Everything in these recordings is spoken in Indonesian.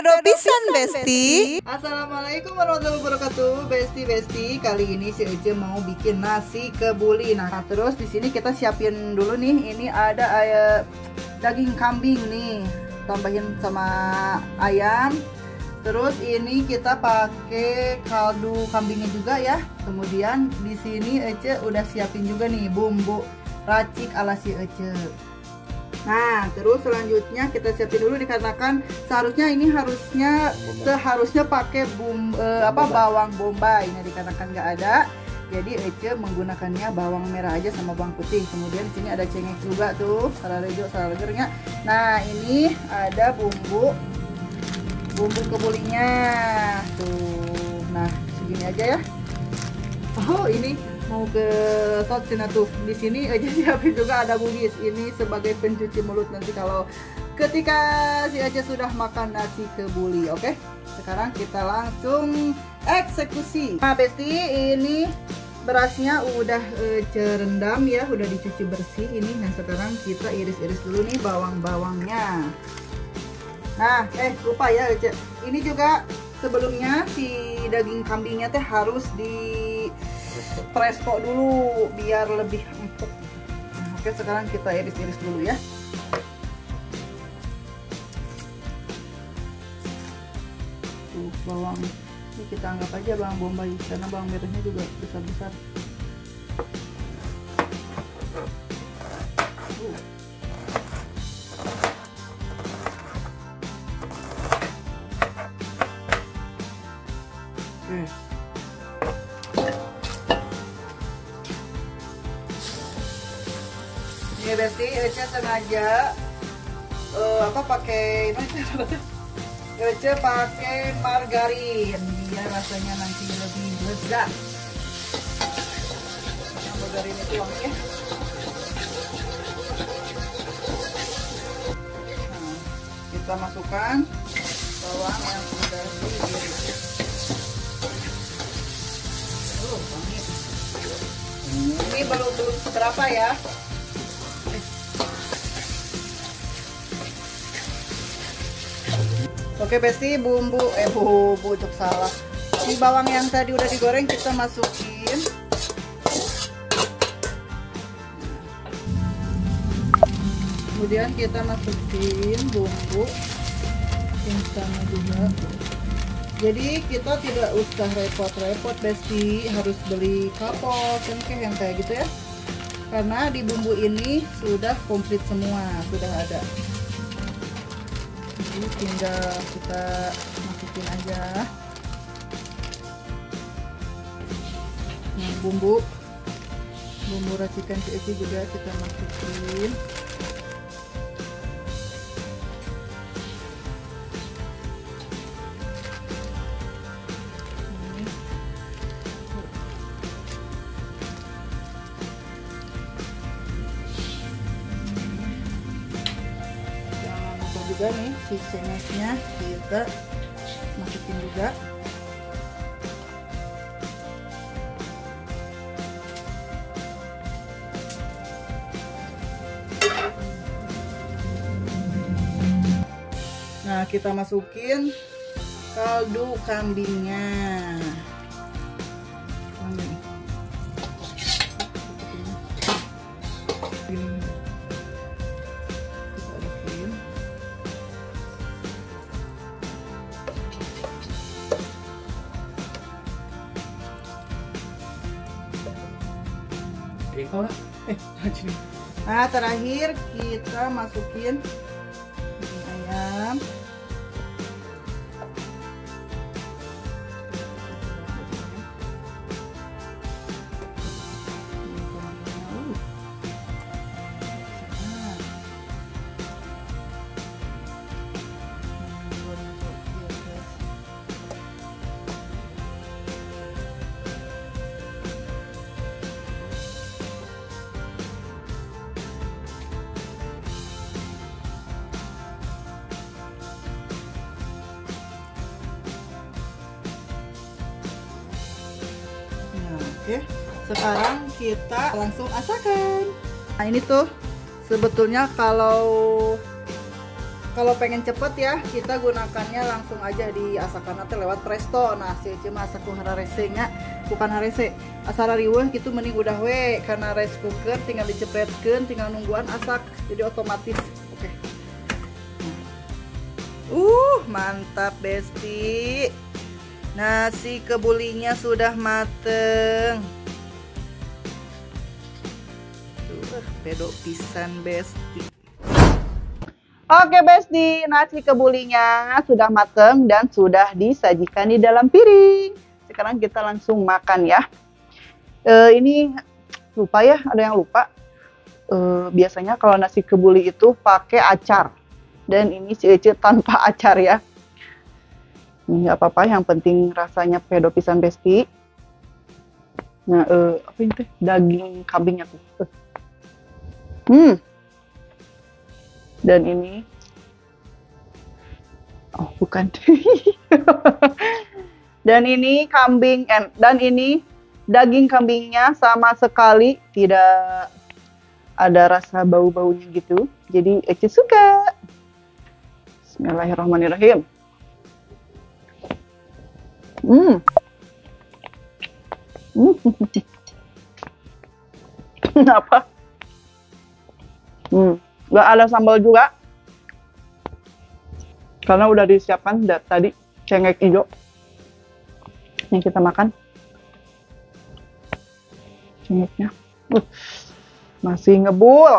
Pedo pisan Besti. Assalamualaikum warahmatullahi wabarakatuh, Besti. Kali ini si Ece mau bikin nasi kebuli. Nah, terus di sini kita siapin dulu nih. Ini ada daging kambing nih, tambahin sama ayam. Terus ini kita pakai kaldu kambingnya juga ya. Kemudian di sini Ece udah siapin juga nih bumbu racik ala si Ece. Nah, terus selanjutnya kita siapin dulu dikarenakan seharusnya ini seharusnya pakai bawang bombay. Nah, dikarenakan nggak ada, jadi Ece menggunakannya bawang merah aja sama bawang putih. Kemudian di sini ada cengkeh juga tuh, salarejo, salagernya. Nah, ini ada bumbu kebulinya tuh. Nah, segini aja ya. Oh, ini mau ke Sotsina tuh. Di sini aja siapin juga ada bugis. Ini sebagai pencuci mulut nanti kalau ketika si Ece sudah makan nasi kebuli. Oke, sekarang kita langsung eksekusi. Nah, Besti, ini berasnya udah Ece rendam ya, udah dicuci bersih ini. Nah, sekarang kita iris-iris dulu nih bawang-bawangnya. Nah, lupa ya Ece, ini juga sebelumnya si daging kambingnya teh harus di presto dulu biar lebih empuk. Nah, oke, sekarang kita iris-iris dulu ya. Tuh bawang ini kita anggap aja bawang bombay karena bawang merahnya juga besar-besar. Ini Besti, Ece sengaja pakai Ece pakai margarin biar rasanya nanti lebih lezat. Margarin itu wangi ya. Nah, kita masukkan bawang yang sudah diiris. Wangi. Ini belum seberapa ya. Oke Besti, bumbu cuk salah. Ini bawang yang tadi udah digoreng kita masukin. Kemudian kita masukin bumbu instan juga. Jadi kita tidak usah repot-repot Besti, harus beli kapok, cengkeh yang kayak gitu ya. Karena di bumbu ini sudah komplit semua, sudah ada. Jadi tinggal kita masukin aja. Nah, bumbu racikan si Ece juga kita masukin. Juga nih si cengkehnya kita masukin juga. Nah, kita masukin kaldu kambingnya. Nah, terakhir kita masukin ayam. Oke, sekarang kita langsung asakan. Nah, ini tuh sebetulnya kalau kalau pengen cepet ya, kita gunakannya langsung aja di asakan teh lewat presto. Nah si Ece mah asa ku hararese nya, bukan harese, asal riweuh gitu mending udah we, karena rice cooker tinggal dicepretkeun, tinggal nungguan asak, jadi otomatis. Oke. Mantap Besti. Nasi kebulinya sudah mateng. Tuh, pedo pisan Besti. Oke Besti, nasi kebulinya sudah mateng dan sudah disajikan di dalam piring. Sekarang kita langsung makan ya. Ini lupa ya, ada yang lupa. Biasanya kalau nasi kebuli itu pakai acar. Dan ini si Ece tanpa acar ya. Nggak apa-apa, yang penting rasanya pedo pisan Besti. Nah, apa ini teh? Daging kambingnya tuh. Dan ini, oh bukan, dan ini kambing, dan ini daging kambingnya sama sekali tidak ada rasa bau-baunya gitu, jadi Ece suka. Bismillahirrahmanirrahim. Apa? Nggak ada sambal juga karena udah disiapkan tadi cengek hijau yang kita makan. Cengeknya masih ngebul.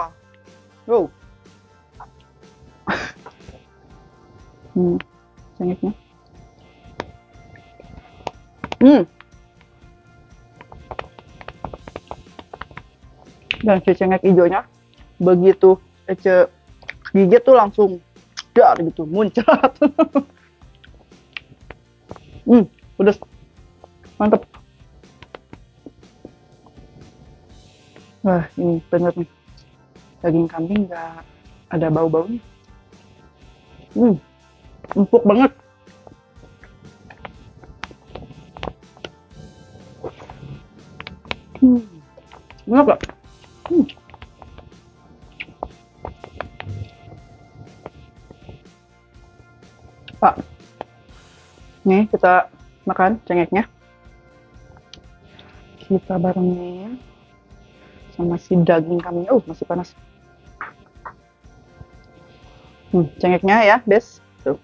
Cengeknya dan si cengek hijaunya begitu Ece gigit tuh langsung dar gitu, muncrat. Pedas, mantep. Wah, ini bener nih, daging kambing nggak ada bau-baunya. Empuk banget. Enak gak? Pak, nih kita makan cengeknya. Kita barengin sama si daging kambingnya. Masih panas. Cengeknya ya, Bes. Tuh.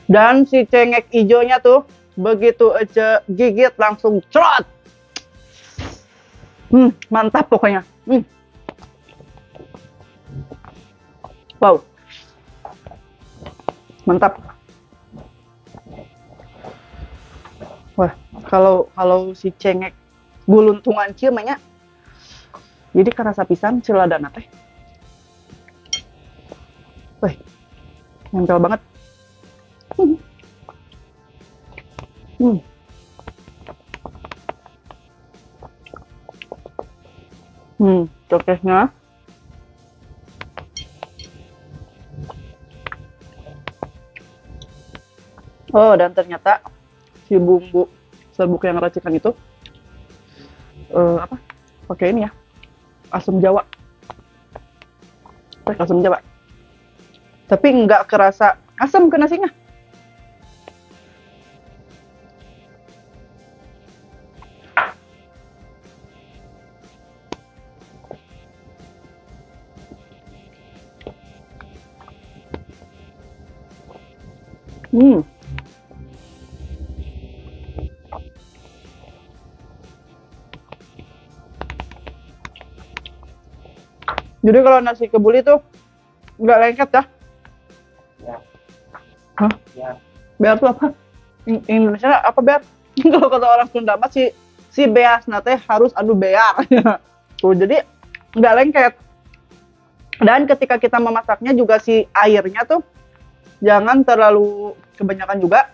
Dan si cengek hijaunya tuh begitu aja gigit langsung cerot. Mantap pokoknya. Wow. Mantap. Wah, kalau si cengek guluntungan kieu mah nya. Jadi karasa pisan ciladana teh. Wah. Nempel banget. Cokesnya. Oh, dan ternyata si bumbu serbuk yang racikan itu apa? Pakai ini ya. Asam Jawa. Asam Jawa. Tapi nggak kerasa asam ke nasinya. Jadi kalau nasi kebuli tuh nggak lengket ya? Ya. Hah? Ya. Bear tuh apa? Indonesia apa bear? Kalau kata orang Sunda mah si beas nate harus adu bear. Tuh jadi nggak lengket. Dan ketika kita memasaknya juga si airnya tuh jangan terlalu kebanyakan juga.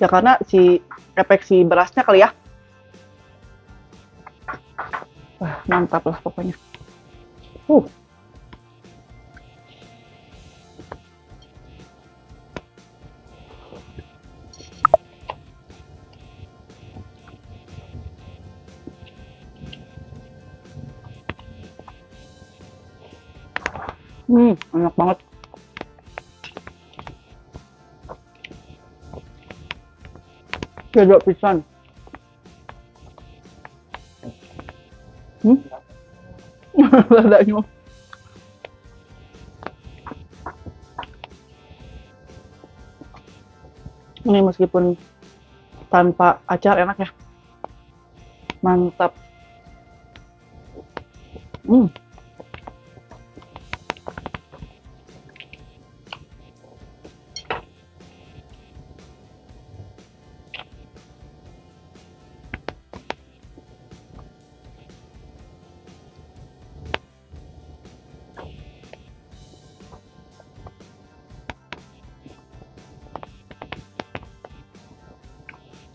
Ya karena si efek si berasnya kali ya. Wah, mantap lah pokoknya. Enak banget. Beda pisan. Ladanya. Ini meskipun tanpa acar enak ya. Mantap.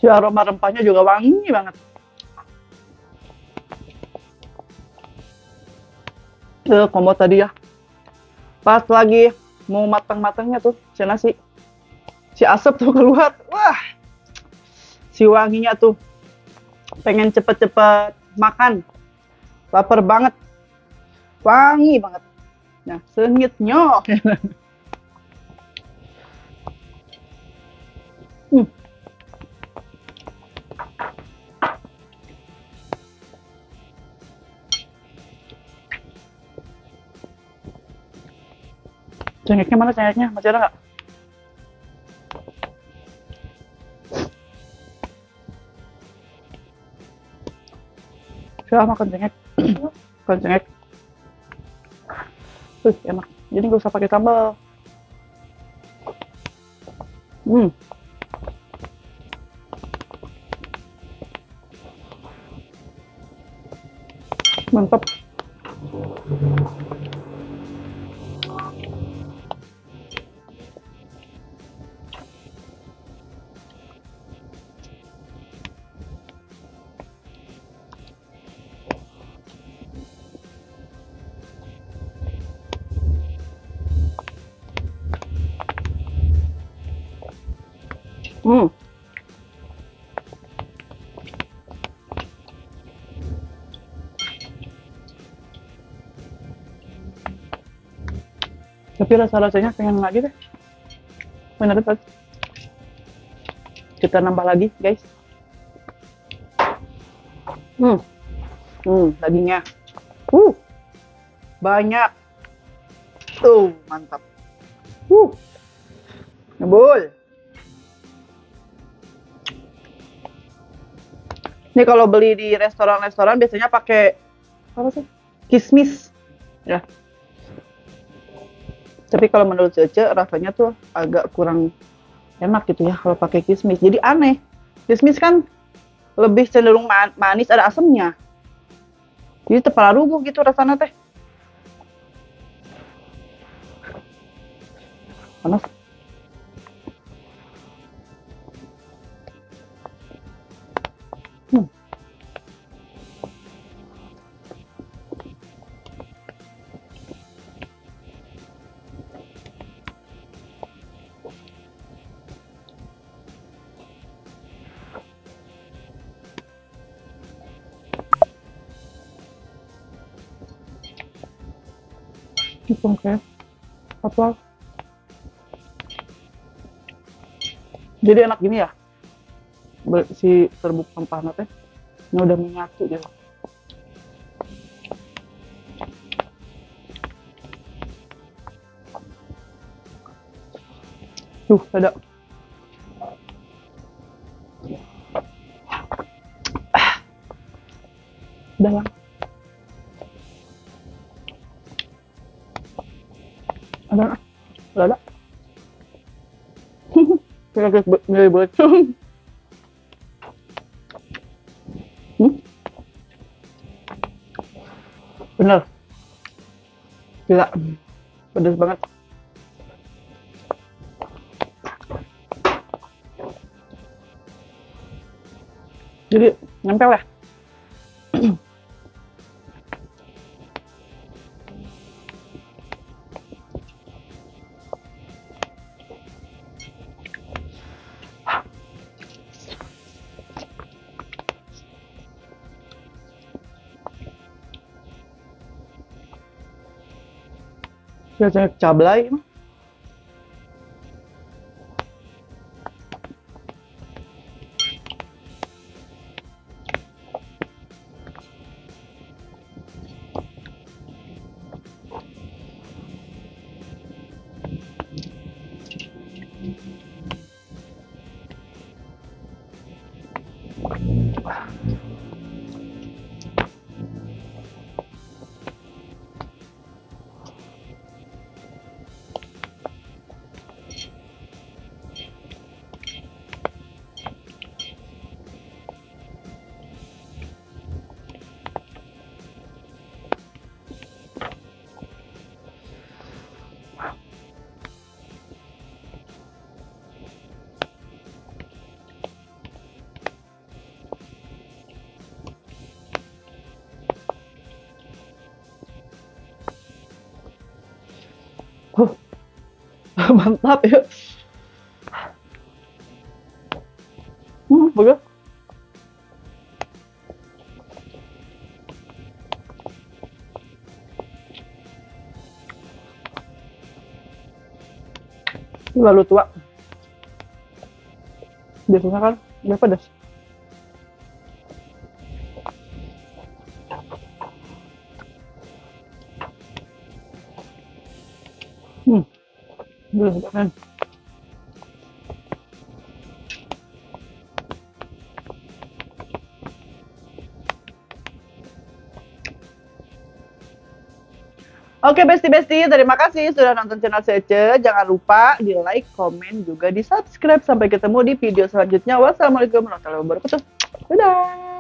Si aroma rempahnya juga wangi banget. Komot tadi ya. Pas lagi mau matang-matangnya tuh si nasi. Si asap tuh keluar. Wah. Si wanginya tuh. Pengen cepet-cepet makan. Lapar banget. Wangi banget. Nah, sengitnya. Cengeknya mana cengeknya? Masih ada nggak? Saya makan cengek. Makan cengek. Enak. Jadi nggak usah pakai sambal. Mantap. Tapi rasa-rasanya pengen lagi deh. Bener banget. Kita nambah lagi, guys. Dagingnya. Banyak. Tuh, mantap. Ngebul. Ini kalau beli di restoran-restoran biasanya pakai apa sih? Kismis. Ya. Tapi kalau menurut Cece rasanya tuh agak kurang enak gitu ya kalau pakai kismis. Jadi aneh. Kismis kan lebih cenderung manis, ada asamnya. Jadi tepala rubuh gitu rasanya teh. Panas. Kayak apa? Jadi enak gini ya si serbuk rempah teh ini udah menyatu gitu. Tuh ada dalam ada kayak bocong. Bener gila, pedas banget. Jadi nempel ya. Biasanya cablay. Mantap ya. Bagus. Lalu tua. Biasanya kan dia pedas. Belum kan. Oke besti-besti, terima kasih sudah nonton channel Sece. Jangan lupa di like, komen, juga di subscribe. Sampai ketemu di video selanjutnya. Wassalamualaikum warahmatullahi wabarakatuh. Dadah.